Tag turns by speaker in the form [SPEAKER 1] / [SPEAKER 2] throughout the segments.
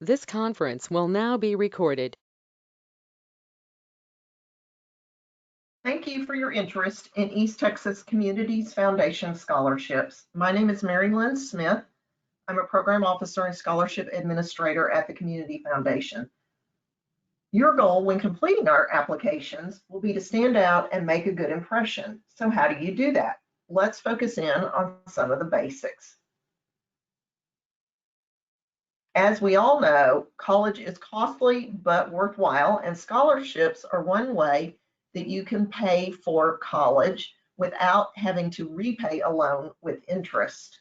[SPEAKER 1] This conference will now be recorded.
[SPEAKER 2] Thank you for your interest in East Texas Communities Foundation scholarships. My name is Lynn Smith. I'm a program officer and scholarship administrator at the Community Foundation. Your goal when completing our applications will be to stand out and make a good impression. So how do you do that? Let's focus in on some of the basics. As we all know, college is costly but worthwhile, and scholarships are one way that you can pay for college without having to repay a loan with interest.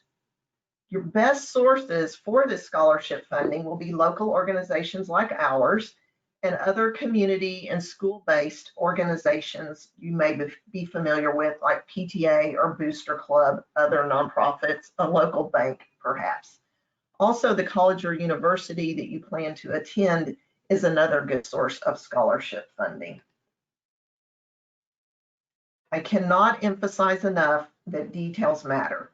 [SPEAKER 2] Your best sources for this scholarship funding will be local organizations like ours and other community and school-based organizations you may be familiar with, like PTA or Booster Club, other nonprofits, a local bank perhaps. Also, the college or university that you plan to attend is another good source of scholarship funding. I cannot emphasize enough that details matter.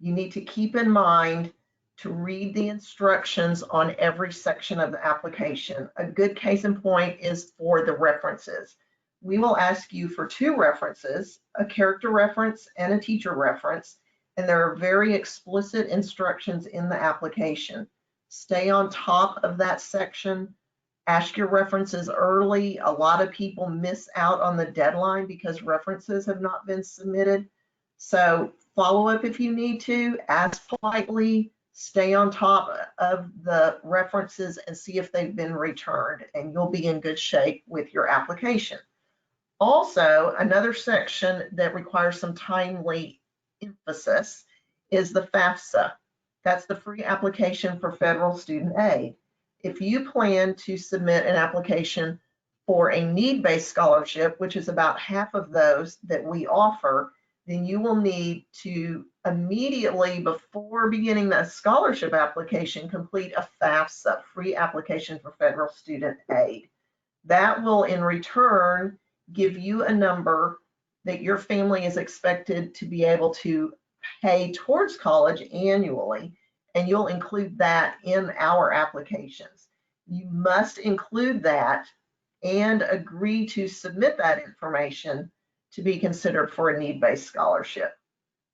[SPEAKER 2] You need to keep in mind to read the instructions on every section of the application. A good case in point is for the references. We will ask you for 2 references, a character reference and a teacher reference, and there are very explicit instructions in the application. Stay on top of that section. Ask your references early. A lot of people miss out on the deadline because references have not been submitted. So follow up if you need to, ask politely, stay on top of the references and see if they've been returned, and you'll be in good shape with your application. Also, another section that requires some timely emphasis is the FAFSA. That's the free application for federal student aid. If you plan to submit an application for a need-based scholarship, which is about half of those that we offer, then you will need to immediately, before beginning the scholarship application, complete a FAFSA, free application for federal student aid. That will, in return, give you a number that your family is expected to be able to pay towards college annually, and you'll include that in our applications. You must include that and agree to submit that information to be considered for a need-based scholarship.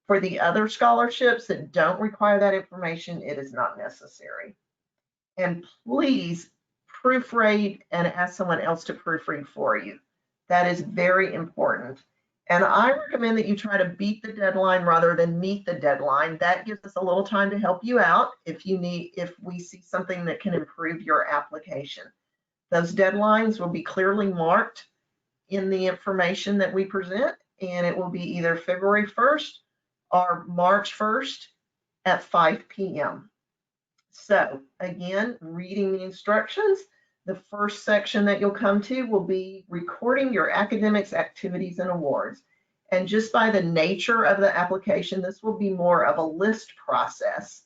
[SPEAKER 2] For the other scholarships that don't require that information, it is not necessary. And please proofread and ask someone else to proofread for you. That is very important. And I recommend that you try to beat the deadline rather than meet the deadline. That gives us a little time to help you out if we see something that can improve your application. Those deadlines will be clearly marked in the information that we present, and it will be either February 1st or March 1st at 5 p.m. So again, reading the instructions, the first section that you'll come to will be recording your academics, activities, and awards. And just by the nature of the application, this will be more of a list process,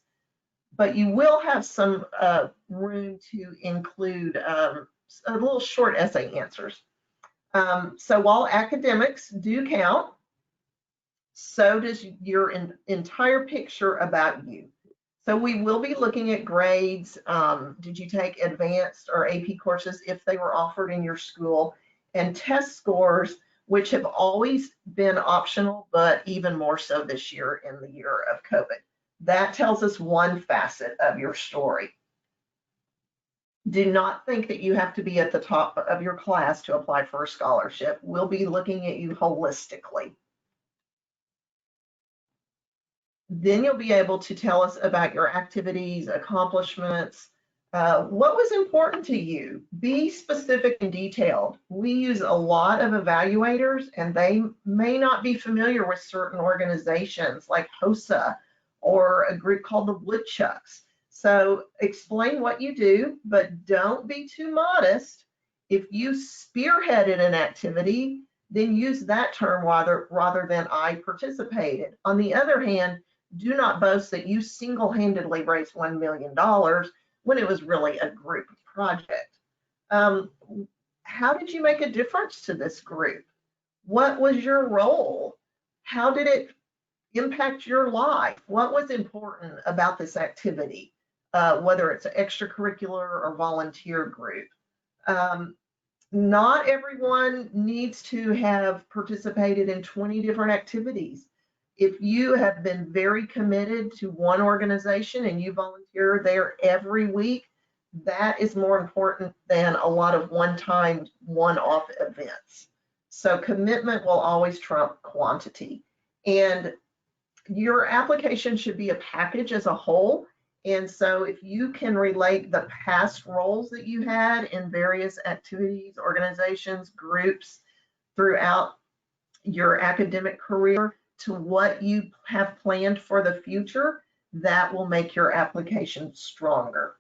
[SPEAKER 2] but you will have some room to include a little short essay answers. So while academics do count, so does your entire picture about you. So we will be looking at grades. Did you take advanced or AP courses if they were offered in your school, and test scores, which have always been optional, but even more so this year in the year of COVID. That tells us one facet of your story. Do not think that you have to be at the top of your class to apply for a scholarship. We'll be looking at you holistically. Then you'll be able to tell us about your activities, accomplishments, what was important to you. Be specific and detailed. We use a lot of evaluators, and they may not be familiar with certain organizations like HOSA or a group called the Woodchucks. So explain what you do, but don't be too modest. If you spearheaded an activity, then use that term rather than I participated. On the other hand, do not boast that you single-handedly raised $1 million when it was really a group project. How did you make a difference to this group? What was your role? How did it impact your life? What was important about this activity? whether it's an extracurricular or volunteer group. Not everyone needs to have participated in 20 different activities. If you have been very committed to one organization and you volunteer there every week, that is more important than a lot of one-time, one-off events. So commitment will always trump quantity. And your application should be a package as a whole. And so if you can relate the past roles that you had in various activities, organizations, groups throughout your academic career to what you have planned for the future, that will make your application stronger.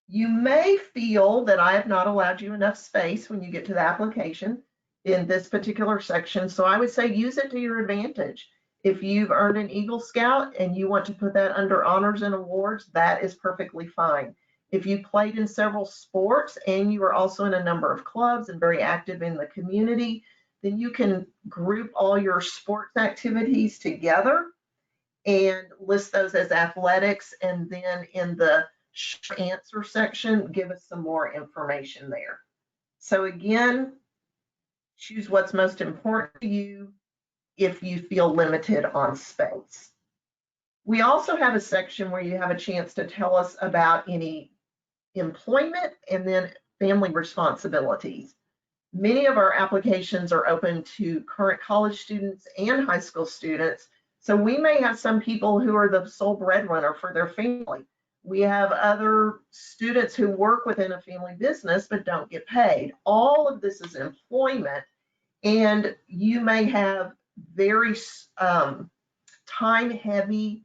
[SPEAKER 2] You may feel that I have not allowed you enough space when you get to the application in this particular section. So I would say use it to your advantage. If you've earned an Eagle Scout and you want to put that under honors and awards, that is perfectly fine. If you played in several sports and you are also in a number of clubs and very active in the community, then you can group all your sports activities together and list those as athletics. And then in the answer section, give us some more information there. So again, choose what's most important to you if you feel limited on space. We also have a section where you have a chance to tell us about any employment and then family responsibilities. Many of our applications are open to current college students and high school students. So we may have some people who are the sole breadwinner for their family. We have other students who work within a family business but don't get paid. All of this is employment, and you may have very time-heavy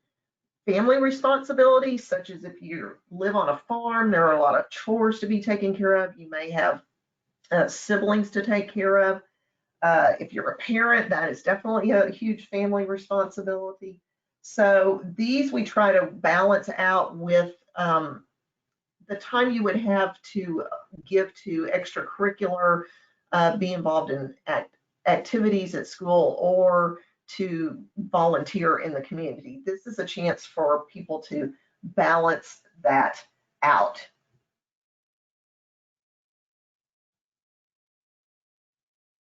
[SPEAKER 2] family responsibilities, such as if you live on a farm, there are a lot of chores to be taken care of. You may have siblings to take care of. If you're a parent, that is definitely a huge family responsibility. So these we try to balance out with the time you would have to give to extracurricular, be involved in activities at school, or to volunteer in the community. This is a chance for people to balance that out.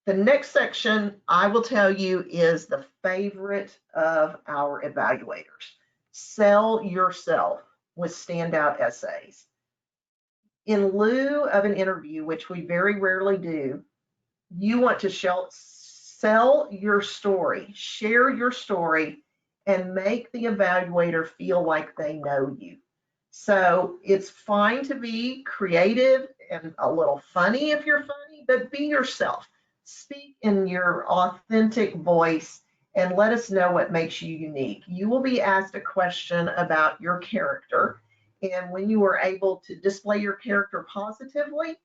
[SPEAKER 2] The next section, I will tell you, is the favorite of our evaluators. Sell yourself with standout essays. In lieu of an interview, which we very rarely do, you want to sell your story, share your story, and make the evaluator feel like they know you. So it's fine to be creative and a little funny if you're funny, but be yourself. Speak in your authentic voice and let us know what makes you unique. You will be asked a question about your character, and when you are able to display your character positively,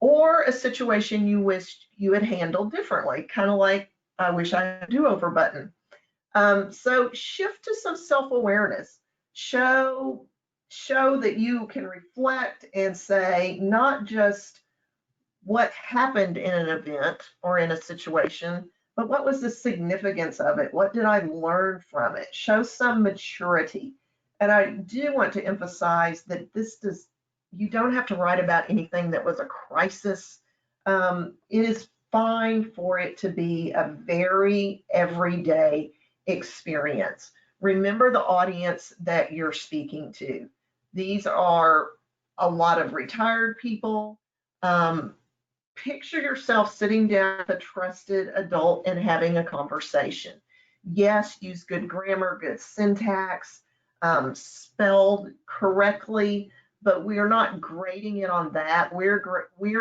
[SPEAKER 2] or a situation you wished you had handled differently, kind of like, I wish I had a do-over button. So shift to some self-awareness. Show that you can reflect and say not just what happened in an event or in a situation, but what was the significance of it? What did I learn from it? Show some maturity. And I do want to emphasize that you don't have to write about anything that was a crisis. It is fine for it to be a very everyday experience. Remember the audience that you're speaking to. These are a lot of retired people. Picture yourself sitting down with a trusted adult and having a conversation. Yes, use good grammar, good syntax, spelled correctly, but we are not grading it on that. We're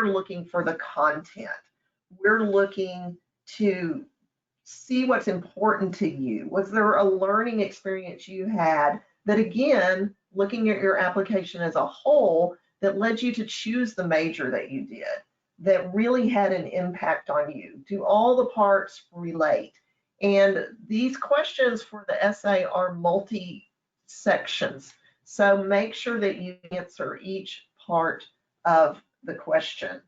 [SPEAKER 2] looking for the content. We're looking to see what's important to you. Was there a learning experience you had that, again, looking at your application as a whole, that led you to choose the major that you did, that really had an impact on you? Do all the parts relate? And these questions for the essay are multi-sections. So make sure that you answer each part of the question.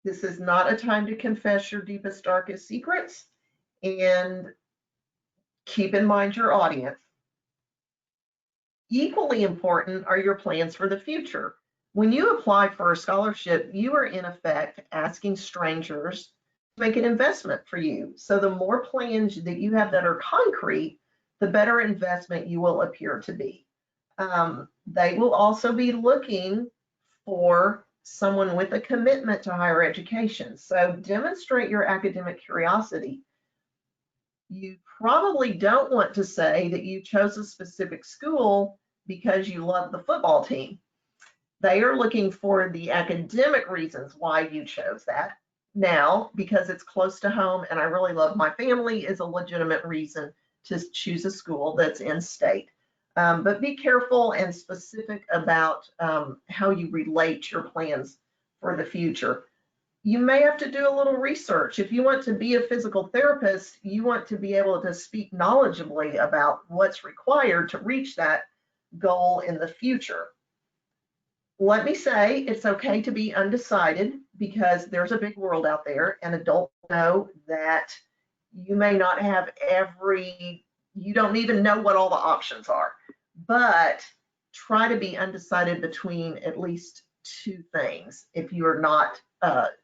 [SPEAKER 2] This is not a time to confess your deepest, darkest secrets. And Keep in mind your audience. Equally important are your plans for the future. When you apply for a scholarship, you are in effect asking strangers to make an investment for you. So the more plans that you have that are concrete, the better investment you will appear to be. They will also be looking for someone with a commitment to higher education. So demonstrate your academic curiosity. You probably don't want to say that you chose a specific school because you love the football team. They are looking for the academic reasons why you chose that. Now, because it's close to home and I really love my family is a legitimate reason to choose a school that's in state. But be careful and specific about how you relate your plans for the future. You may have to do a little research. If you want to be a physical therapist, you want to be able to speak knowledgeably about what's required to reach that goal in the future. Let me say it's okay to be undecided because there's a big world out there, and adults know that you may not have you don't even know what all the options are, but try to be undecided between at least two things if you're not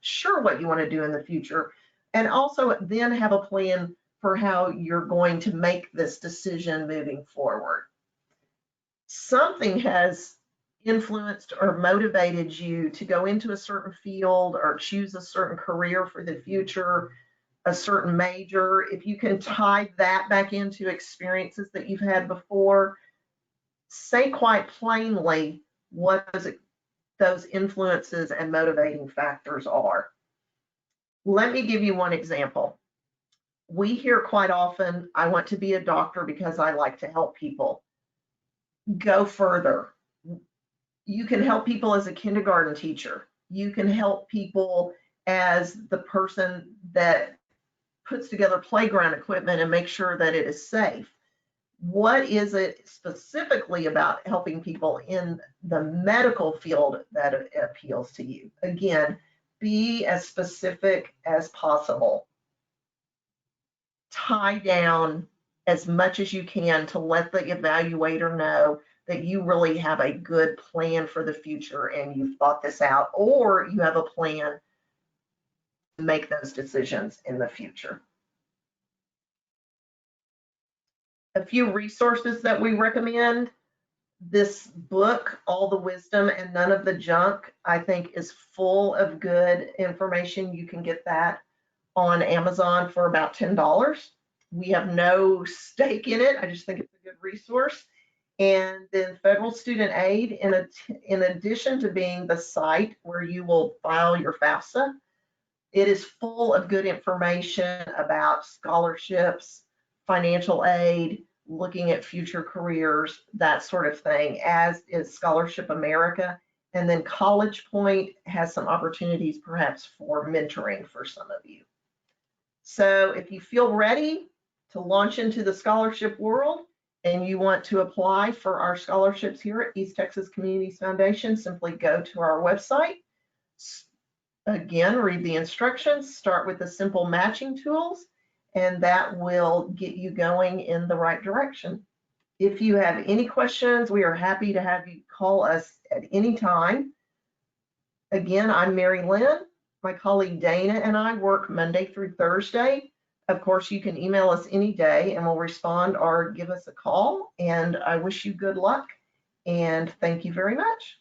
[SPEAKER 2] sure what you want to do in the future, and also then have a plan for how you're going to make this decision moving forward. Something has influenced or motivated you to go into a certain field or choose a certain career for the future, a certain major. If you can tie that back into experiences that you've had before, say quite plainly what those influences and motivating factors are. Let me give you one example. We hear quite often, I want to be a doctor because I like to help people. Go further. You can help people as a kindergarten teacher. You can help people as the person that puts together playground equipment and makes sure that it is safe. What is it specifically about helping people in the medical field that appeals to you? Again, be as specific as possible. Tie down as much as you can to let the evaluator know that you really have a good plan for the future and you've thought this out, or you have a plan to make those decisions in the future. A few resources that we recommend. This book, All the Wisdom and None of the Junk, I think is full of good information. You can get that on Amazon for about $10. We have no stake in it. I just think it's a good resource. And then Federal Student Aid, in addition to being the site where you will file your FAFSA, it is full of good information about scholarships, financial aid, looking at future careers, that sort of thing, as is Scholarship America. And then College Point has some opportunities perhaps for mentoring for some of you. So if you feel ready to launch into the scholarship world and you want to apply for our scholarships here at East Texas Communities Foundation, simply go to our website. Again, read the instructions, start with the simple matching tools, and that will get you going in the right direction. If you have any questions, we are happy to have you call us at any time. Again, I'm Mary Lynn. My colleague Dana and I work Monday through Thursday. Of course, you can email us any day and we'll respond or give us a call. And I wish you good luck and thank you very much.